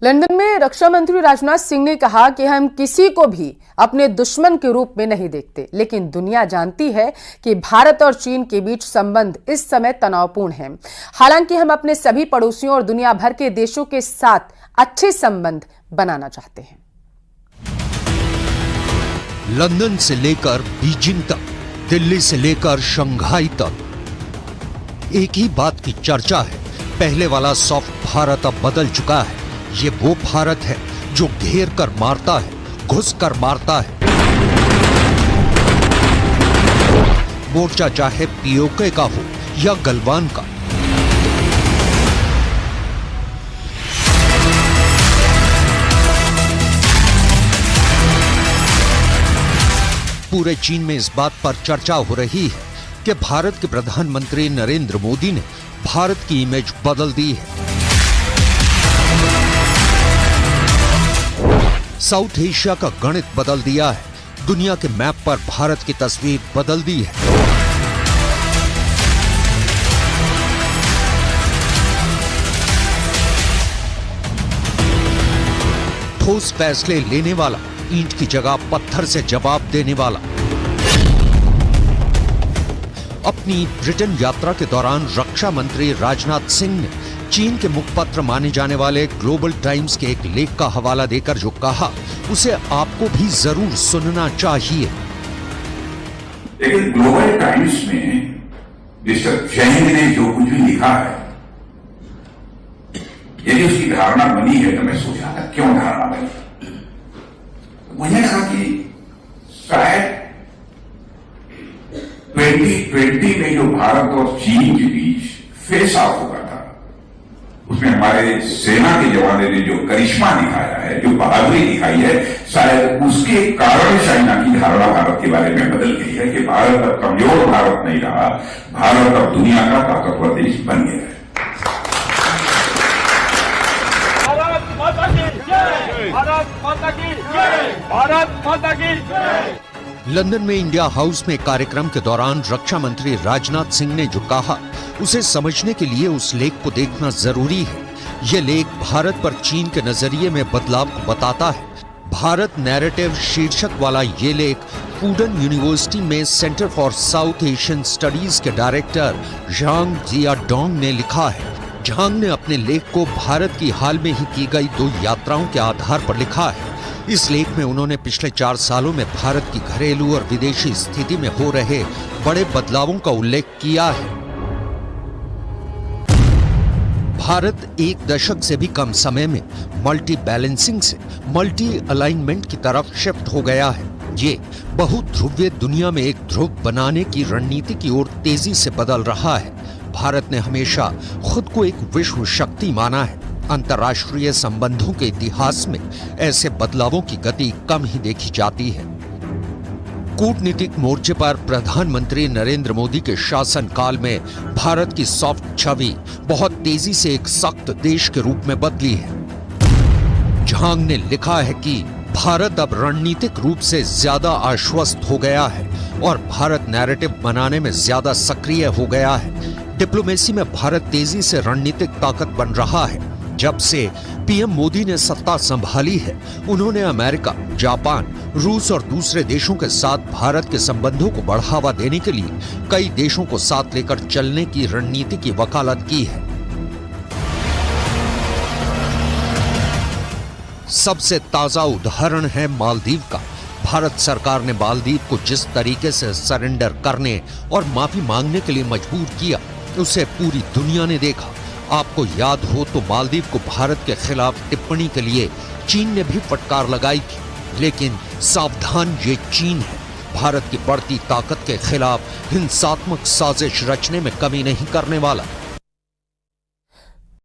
London में रक्षा मंत्री राजनाथ सिंह ने कहा कि हम किसी को भी अपने दुश्मन के रूप में नहीं देखते, लेकिन दुनिया जानती है कि भारत और चीन के बीच संबंध इस समय तनावपूर्ण है। हालांकि हम अपने सभी पड़ोसियों और दुनिया भर के देशों के साथ अच्छे संबंध बनाना चाहते हैं। लंदन से लेकर बीजिंग तक, दिल्ली से लेकर शंघाई तक एक ही बात की चर्चा है। पहले वाला सॉफ्ट भारत अब बदल चुका है। ये वो भारत है जो घेर कर मारता है, घुस कर मारता है। मोर्चा चाहे पीओके का हो या गलवान का। पूरे चीन में इस बात पर चर्चा हो रही है कि भारत के प्रधानमंत्री नरेंद्र मोदी ने भारत की इमेज बदल दी है। साउथ एशिया का गणित बदल दिया है। दुनिया के मैप पर भारत की तस्वीर बदल दी है। ठोस फैसले लेने वाला, ईंट की जगह पत्थर से जवाब देने वाला। अपनी ब्रिटेन यात्रा के दौरान रक्षा मंत्री राजनाथ सिंह ने चीन के मुखपत्र माने जाने वाले ग्लोबल टाइम्स के एक लेख का हवाला देकर जो कहा, उसे आपको भी जरूर सुनना चाहिए। लेकिन ग्लोबल टाइम्स में मिस्टर जैन ने जो कुछ भी लिखा है, यदि उसकी धारणा बनी है तो मैं सोचा था क्यों धारणा बनी। मुझे लगा कि शायद 2020 में जो भारत और चीन के बीच फेस आउट हुआ था, उसमें हमारे सेना के जवानों ने जो करिश्मा दिखाया है, जो बहादुरी दिखाई है, शायद उसके कारण चाइना की धारणा भारत के बारे में बदल गई है कि भारत अब कमजोर भारत नहीं रहा, भारत अब दुनिया का ताकतवर देश बन गया है। भारत माता की जय, भारत माता की जय, भारत माता की जय। लंदन में इंडिया हाउस में कार्यक्रम के दौरान रक्षा मंत्री राजनाथ सिंह ने जो कहा, उसे समझने के लिए उस लेख को देखना जरूरी है। यह लेख भारत पर चीन के नजरिए में बदलाव को बताता है। भारत नैरेटिव शीर्षक वाला ये लेख फूडन यूनिवर्सिटी में centre for south Asian studies के डायरेक्टर झांग जियाडोंग ने लिखा है। झांग ने अपने लेख को भारत की हाल में ही की गई 2 यात्राओं के आधार पर लिखा है। इस लेख में उन्होंने पिछले 4 सालों में भारत की घरेलू और विदेशी स्थिति में हो रहे बड़े बदलावों का उल्लेख किया है। भारत 1 दशक से भी कम समय में मल्टी बैलेंसिंग से मल्टी अलाइनमेंट की तरफ शिफ्ट हो गया है। ये बहुध्रुवीय दुनिया में एक ध्रुव बनाने की रणनीति की ओर तेजी से बदल रहा है। भारत ने हमेशा खुद को एक विश्व शक्ति माना है। अंतर्राष्ट्रीय संबंधों के इतिहास में ऐसे बदलावों की गति कम ही देखी जाती है। कूटनीतिक मोर्चे पर प्रधानमंत्री नरेंद्र मोदी के शासनकाल में भारत की सॉफ्ट छवि बहुत तेजी से एक सख्त देश के रूप में बदली है। झांग ने लिखा है कि भारत अब रणनीतिक रूप से ज्यादा आश्वस्त हो गया है और भारत नैरेटिव बनाने में ज्यादा सक्रिय हो गया है। डिप्लोमेसी में भारत तेजी से रणनीतिक ताकत बन रहा है। जब से पीएम मोदी ने सत्ता संभाली है, उन्होंने अमेरिका, जापान, रूस और दूसरे देशों के साथ भारत के संबंधों को बढ़ावा देने के लिए कई देशों को साथ लेकर चलने की रणनीति की वकालत की है। सबसे ताजा उदाहरण है मालदीव का। भारत सरकार ने मालदीव को जिस तरीके से सरेंडर करने और माफी मांगने के लिए मजबूर किया, उसे पूरी दुनिया ने देखा। आपको याद हो तो मालदीव को भारत के खिलाफ टिप्पणी के लिए चीन ने भी फटकार लगाई थी। लेकिन सावधान, ये चीन है। भारत की बढ़ती ताकत के खिलाफ हिंसात्मक साजिश रचने में कमी नहीं करने वाला।